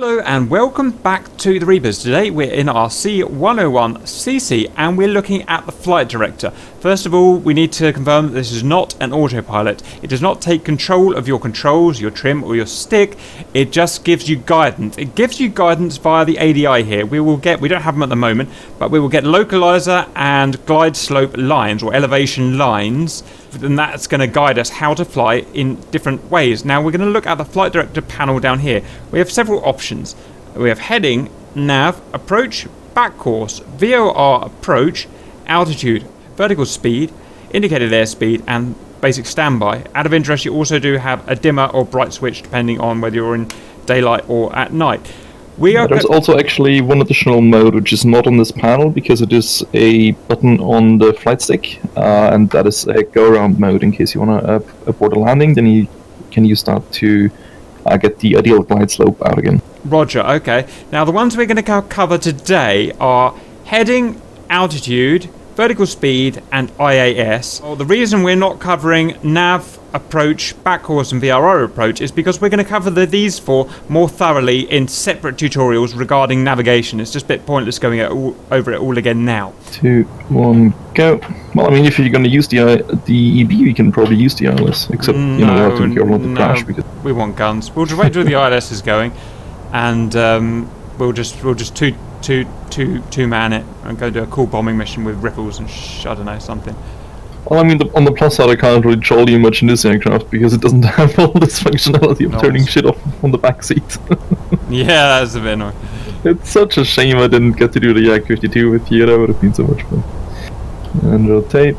Hello and welcome back to the Reapers. Today we're in our C-101 CC and we're looking at the flight director. First of all, we need to confirm that this is not an autopilot. It does not take control of your controls, your trim or your stick. It just gives you guidance. It gives you guidance via the ADI here. We don't have them at the moment, but we will get localizer and glide slope lines or elevation lines. And that's going to guide us how to fly in different ways. Now we're going to look at the flight director panel down here. We have several options. We have heading, nav, approach, back course, VOR approach, altitude, vertical speed, indicated airspeed, and basic standby. Out of interest, you also do have a dimmer or bright switch depending on whether you're in daylight or at night. There's also actually one additional mode which is not on this panel because it is a button on the flight stick, and that is a go-around mode. In case you want to abort a landing, then you can use that to get the ideal glide slope out again. Roger, okay. Now the ones we're going to cover today are heading, altitude, vertical speed, and IAS. Well, the reason we're not covering nav, approach, back course, and VRO approach is because we're going to cover these four more thoroughly in separate tutorials regarding navigation. It's just a bit pointless going over it all again now. 2, 1, go. Well, I mean, if you're going to use the EB, you can probably use the ILS, except you have to be careful with the crash. Because we want guns. We'll just wait till the ILS is going, and we'll just two-man it and go do a cool bombing mission with ripples and I don't know, something. Well, I mean, on the plus side, I can't really troll you much in this aircraft because it doesn't have all this functionality of turning shit off on the back seat. Yeah, that's a bit annoying. It's such a shame I didn't get to do the Yak 52 with you. That would have been so much fun. And rotate.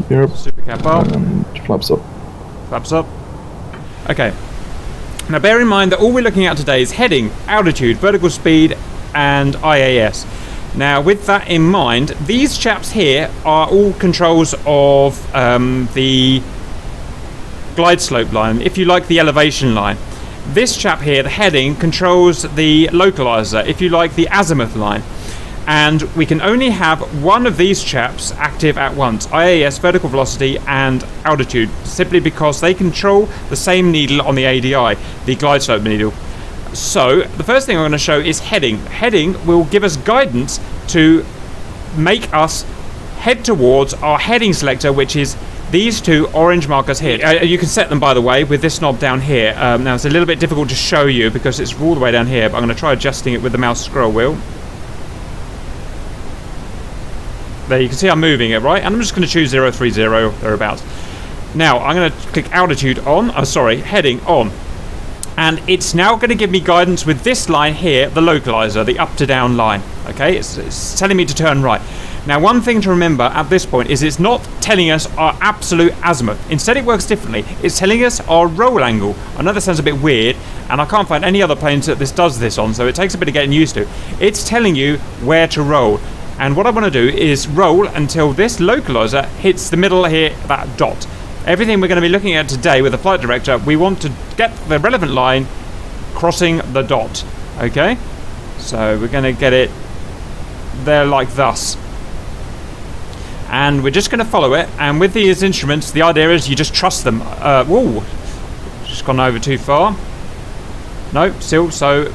Europe. Super cap up. And flaps up. Flaps up. Okay. Now bear in mind that all we're looking at today is heading, altitude, vertical speed, and IAS. Now with that in mind, these chaps here are all controls of the glide slope line, if you like the elevation line. This chap here, the heading, controls the localizer, if you like the azimuth line. And we can only have one of these chaps active at once, IAS, vertical velocity, and altitude, simply because they control the same needle on the ADI, the glide slope needle. So the first thing I'm going to show is heading. Heading will give us guidance to make us head towards our heading selector, which is these two orange markers here. You can set them, by the way, with this knob down here. Now it's a little bit difficult to show you because it's all the way down here, but I'm going to try adjusting it with the mouse scroll wheel. There, you can see I'm moving it, right? And I'm just going to choose 030 thereabouts. Now I'm going to click altitude on, heading on. And it's now going to give me guidance with this line here, the localizer, the up to down line. Okay, it's telling me to turn right. Now one thing to remember at this point is it's not telling us our absolute azimuth. Instead it works differently. It's telling us our roll angle. I know that sounds a bit weird, and I can't find any other planes that this does this on, so it takes a bit of getting used to. It's telling you where to roll. And what I want to do is roll until this localizer hits the middle here, that dot. Everything we're going to be looking at today with the flight director, we want to get the relevant line crossing the dot. Okay? So we're going to get it there like thus. And we're just going to follow it. And with these instruments, the idea is you just trust them. Whoa! Just gone over too far. No, still. So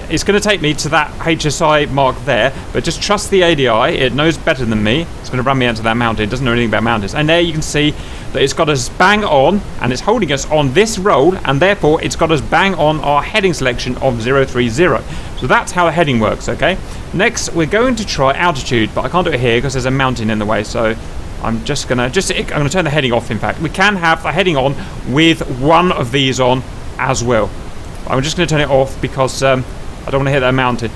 it's going to take me to that HSI mark there, but just trust the ADI. It knows better than me. It's going to run me onto that mountain. It doesn't know anything about mountains. And there you can see that it's got us bang on, and it's holding us on this roll, and therefore it's got us bang on our heading selection of 030. So that's how the heading works, okay? Next, we're going to try altitude, but I can't do it here because there's a mountain in the way, so I'm just going to turn the heading off, in fact. We can have the heading on with one of these on as well. I'm just going to turn it off because I don't want to hit that mountain.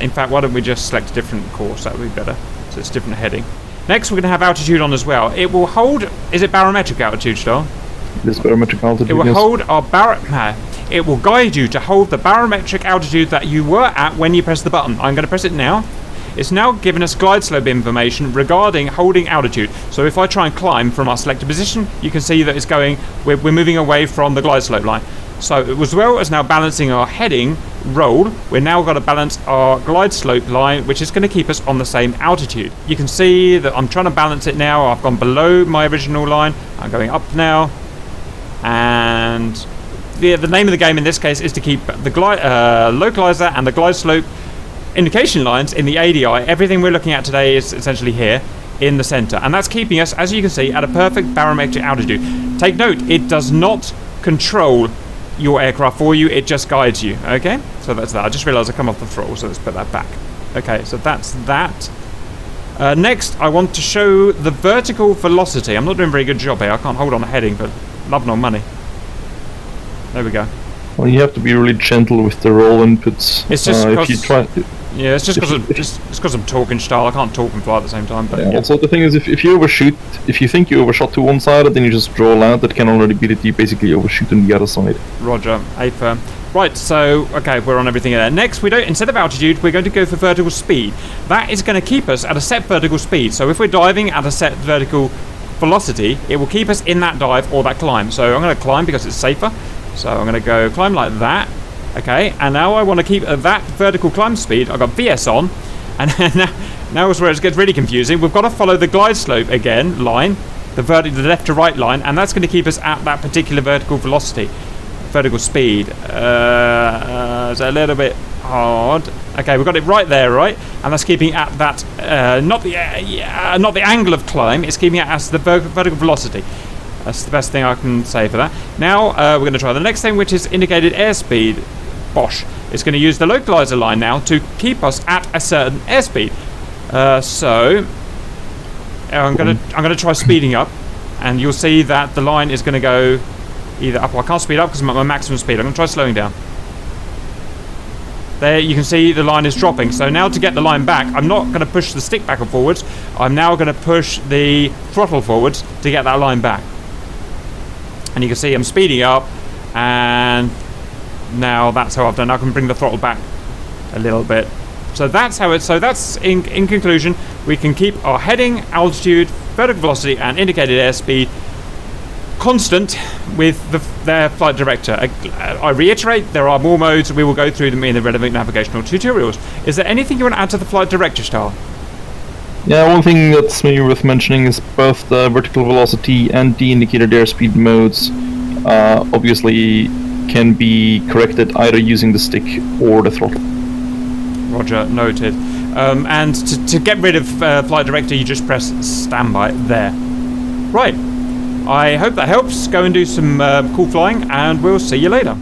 In fact, why don't we just select a different course? That would be better. So it's a different heading. Next, we're going to have altitude on as well. It will hold... Is it barometric altitude, Star? It is barometric altitude, It will hold our It will guide you to hold the barometric altitude that you were at when you press the button. I'm going to press it now. It's now given us glide slope information regarding holding altitude. So if I try and climb from our selected position, you can see that it's going... We're moving away from the glide slope line. So as well as now balancing our heading roll, we're now got to balance our glide slope line, which is going to keep us on the same altitude. You can see that I'm trying to balance it now. I've gone below my original line. I'm going up now. And the name of the game in this case is to keep the localizer and the glide slope indication lines in the ADI. Everything we're looking at today is essentially here in the center, and that's keeping us, as you can see, at a perfect barometric altitude. Take note, it does not control your aircraft for you, it just guides you. Okay, so that's that. I just realized I come off the throttle, so let's put that back. Okay, so that's that. Next, I want to show the vertical velocity. I'm not doing a very good job here. I can't hold on a heading for love nor money. There we go. Well, you have to be really gentle with the roll inputs. It's just if you try. Yeah, it's just because I'm talking style. I can't talk and fly at the same time. But yeah. Also, the thing is, if you overshoot, if you think you overshot to one side, then you just draw a line that can already be that you basically overshoot on the other side. Roger, A-firm. Right, so okay, we're on everything there. Next, instead of altitude, we're going to go for vertical speed. That is going to keep us at a set vertical speed. So if we're diving at a set vertical velocity, it will keep us in that dive or that climb. So I'm going to climb because it's safer. So I'm going to go climb like that. Okay, and now I want to keep that vertical climb speed. I've got VS on, and now is where it gets really confusing. We've got to follow the glide slope again line, the left to right line, and that's going to keep us at that particular vertical velocity, vertical speed. It's a little bit hard. Okay, we've got it right there, right, and that's keeping at that not the angle of climb. It's keeping it as the vertical velocity. That's the best thing I can say for that. Now we're going to try the next thing, which is indicated airspeed. Bosh. It's going to use the localizer line now to keep us at a certain airspeed. So I'm going to try speeding up, and you'll see that the line is going to go either up. Well, I can't speed up because I'm at my maximum speed. I'm going to try slowing down. There you can see the line is dropping. So now to get the line back, I'm not going to push the stick back and forwards. I'm now going to push the throttle forwards to get that line back. And you can see I'm speeding up, and now that's how I've done. I can bring the throttle back a little bit. So that's how it's. So that's in conclusion, we can keep our heading, altitude, vertical velocity, and indicated airspeed constant with their flight director. I reiterate, there are more modes. We will go through them in the relevant navigational tutorials. Is there anything you want to add to the flight director style? Yeah, one thing that's maybe worth mentioning is both the vertical velocity and the indicated airspeed modes obviously can be corrected either using the stick or the throttle. Roger, noted. And to get rid of flight director, you just press standby there. Right. I hope that helps. Go and do some cool flying, and we'll see you later.